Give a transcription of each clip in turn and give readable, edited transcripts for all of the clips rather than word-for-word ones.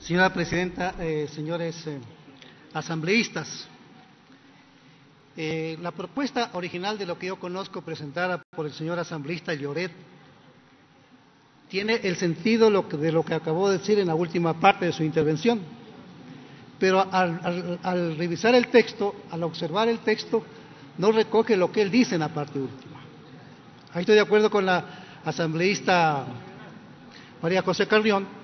Señora Presidenta, señores asambleístas, la propuesta original de lo que yo conozco presentada por el señor asambleísta Lloret tiene el sentido de lo que acabó de decir en la última parte de su intervención, pero al revisar el texto, al observar el texto, no recoge lo que él dice en la parte última. Ahí estoy de acuerdo con la asambleísta María José Carrión,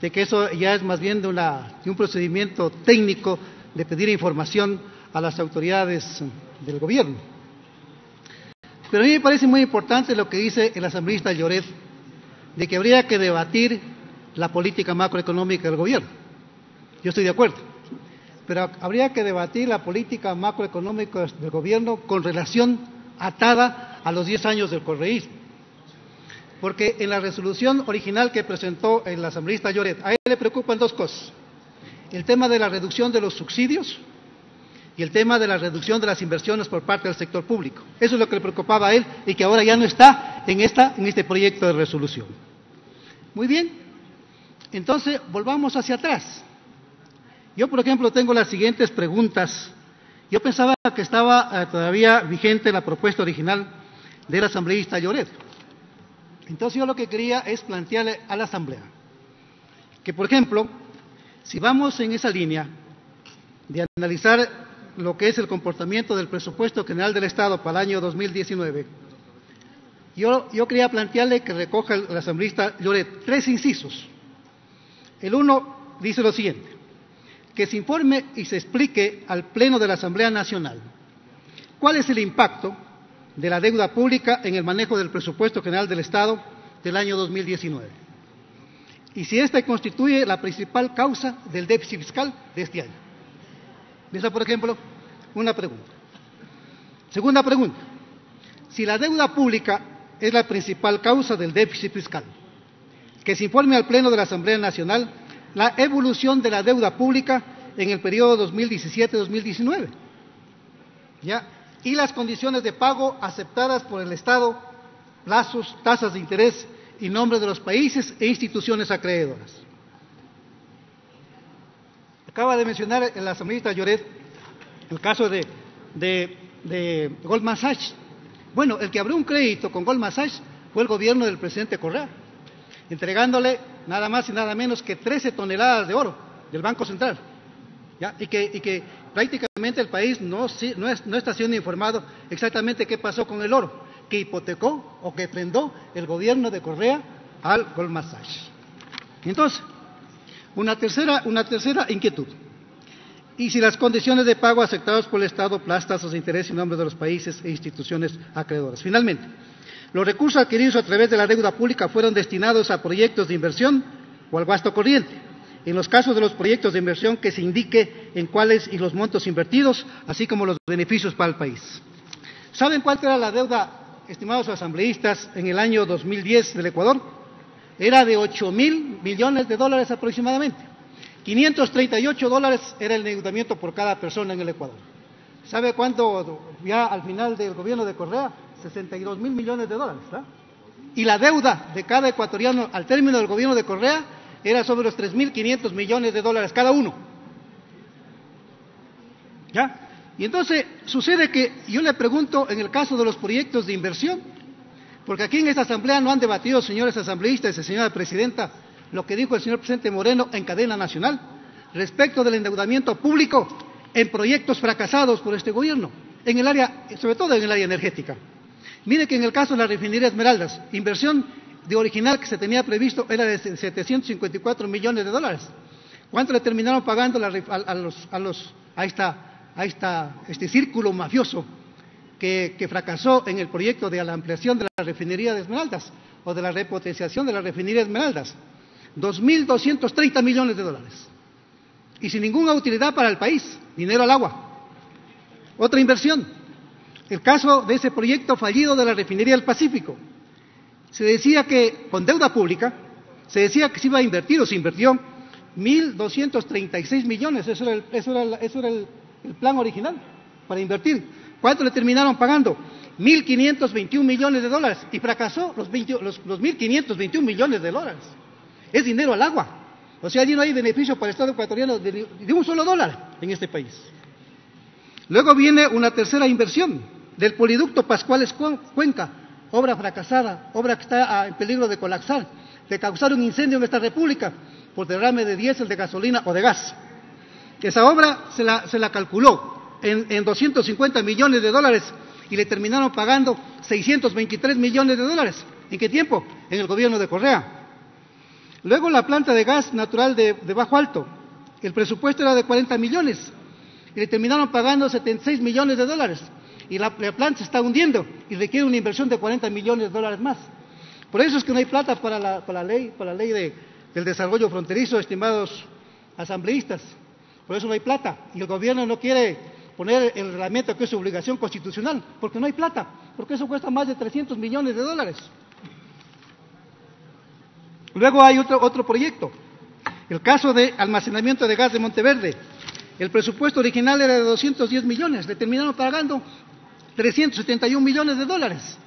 de que eso ya es más bien de un procedimiento técnico de pedir información a las autoridades del gobierno. Pero a mí me parece muy importante lo que dice el asambleísta Lloret, de que habría que debatir la política macroeconómica del gobierno. Yo estoy de acuerdo, pero habría que debatir la política macroeconómica del gobierno con relación atada a los 10 años del correísmo. Porque en la resolución original que presentó el asambleísta Lloret, a él le preocupan dos cosas: el tema de la reducción de los subsidios y el tema de la reducción de las inversiones por parte del sector público. Eso es lo que le preocupaba a él y que ahora ya no está en este proyecto de resolución. Muy bien, entonces volvamos hacia atrás. Yo, por ejemplo, tengo las siguientes preguntas. Yo pensaba que estaba todavía vigente la propuesta original del asambleísta Lloret. Entonces yo lo que quería es plantearle a la Asamblea que, por ejemplo, si vamos en esa línea de analizar lo que es el comportamiento del presupuesto general del Estado para el año 2019, yo quería plantearle que recoja el asambleísta Lloret 3 incisos. El uno dice lo siguiente: que se informe y se explique al Pleno de la Asamblea Nacional cuál es el impacto de la deuda pública en el manejo del presupuesto general del Estado del año 2019, y si ésta constituye la principal causa del déficit fiscal de este año. Esa, por ejemplo, una pregunta. Segunda pregunta: si la deuda pública es la principal causa del déficit fiscal, que se informe al Pleno de la Asamblea Nacional la evolución de la deuda pública en el periodo 2017-2019, ¿ya?, y las condiciones de pago aceptadas por el Estado, plazos, tasas de interés y nombres de los países e instituciones acreedoras. Acaba de mencionar el asambleísta Lloret el caso de Goldman Sachs. Bueno, el que abrió un crédito con Goldman Sachs fue el gobierno del presidente Correa, entregándole nada más y nada menos que 13 toneladas de oro del Banco Central, ¿ya? Y que prácticamente el país no está siendo informado exactamente qué pasó con el oro que hipotecó o que prendó el gobierno de Correa al Goldman Sachs. Entonces, una tercera inquietud: y si las condiciones de pago aceptadas por el Estado, plazos, tasas de interés y nombres de los países e instituciones acreedoras. Finalmente, los recursos adquiridos a través de la deuda pública fueron destinados a proyectos de inversión o al gasto corriente. En los casos de los proyectos de inversión, que se indique en cuáles y los montos invertidos, así como los beneficios para el país. ¿Saben cuánto era la deuda, estimados asambleístas, en el año 2010 del Ecuador? Era de $8.000 millones aproximadamente. $538 era el endeudamiento por cada persona en el Ecuador. ¿Sabe cuánto ya al final del gobierno de Correa? $62.000 millones, ¿verdad? Y la deuda de cada ecuatoriano al término del gobierno de Correa era sobre los $3.500 millones cada uno. ¿Ya? Y entonces sucede que yo le pregunto en el caso de los proyectos de inversión, porque aquí en esta asamblea no han debatido, señores asambleístas y señora presidenta, lo que dijo el señor presidente Moreno en cadena nacional respecto del endeudamiento público en proyectos fracasados por este gobierno, en el área, sobre todo en el área energética. Mire que en el caso de la refinería Esmeraldas, inversión de original que se tenía previsto era de $754 millones. ¿Cuánto le terminaron pagando a este círculo mafioso que fracasó en el proyecto de la ampliación de la refinería de Esmeraldas o de la repotenciación de la refinería Esmeraldas? $2.230 millones. Y sin ninguna utilidad para el país, dinero al agua. Otra inversión, el caso de ese proyecto fallido de la refinería del Pacífico. Se decía que con deuda pública, se decía que se iba a invertir o se invirtió $1.236 millones, eso era el plan original para invertir. ¿Cuánto le terminaron pagando? $1.521 millones y fracasó los $1.521 millones. Es dinero al agua. O sea, allí no hay beneficio para el Estado ecuatoriano de un solo dólar en este país. Luego viene una tercera inversión del poliducto Pascuales-Cuenca, obra fracasada, obra que está en peligro de colapsar, de causar un incendio en esta república por derrame de diésel, de gasolina o de gas. Esa obra se la calculó en 250 millones de dólares y le terminaron pagando 623 millones de dólares. ¿En qué tiempo? En el gobierno de Correa. Luego la planta de gas natural de Bajo Alto, el presupuesto era de 40 millones y le terminaron pagando 76 millones de dólares y la planta se está hundiendo y requiere una inversión de 40 millones de dólares más. Por eso es que no hay plata para la ley del desarrollo fronterizo, estimados asambleístas. Por eso no hay plata y el gobierno no quiere poner el reglamento que es su obligación constitucional, porque no hay plata, porque eso cuesta más de 300 millones de dólares. Luego hay otro proyecto, el caso de almacenamiento de gas de Monteverde. El presupuesto original era de 210 millones, le terminaron pagando 371 millones de dólares.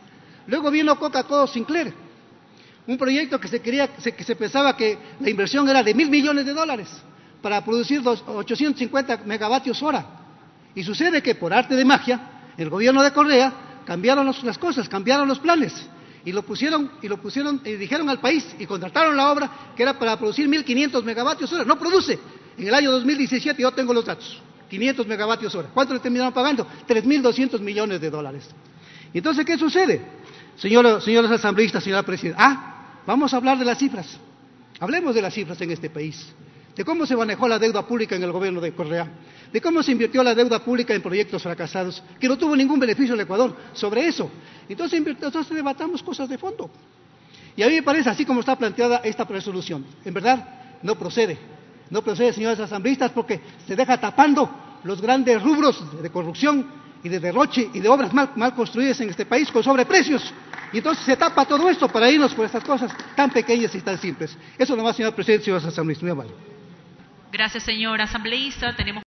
Luego vino Coca-Cola Sinclair, un proyecto que se pensaba que la inversión era de 1.000 millones de dólares para producir 850 megavatios hora. Y sucede que por arte de magia, el gobierno de Correa cambiaron las cosas, cambiaron los planes y lo pusieron y dijeron al país y contrataron la obra que era para producir 1.500 megavatios hora. No produce. En el año 2017 yo tengo los datos, 500 megavatios hora. ¿Cuánto le terminaron pagando? 3.200 millones de dólares. Entonces, ¿qué sucede? Señores asambleístas, señora presidenta, vamos a hablar de las cifras. Hablemos de las cifras en este país, de cómo se manejó la deuda pública en el gobierno de Correa, de cómo se invirtió la deuda pública en proyectos fracasados, que no tuvo ningún beneficio al Ecuador. Sobre eso, entonces debatamos cosas de fondo. Y a mí me parece, así como está planteada esta resolución, en verdad no procede. No procede, señores asambleístas, porque se deja tapando los grandes rubros de corrupción y de derroche y de obras mal construidas en este país con sobreprecios. Y entonces se tapa todo esto para irnos por estas cosas tan pequeñas y tan simples. Eso nomás, señor presidente, señores asambleístas. Muy amable. Gracias, señor asambleísta. Tenemos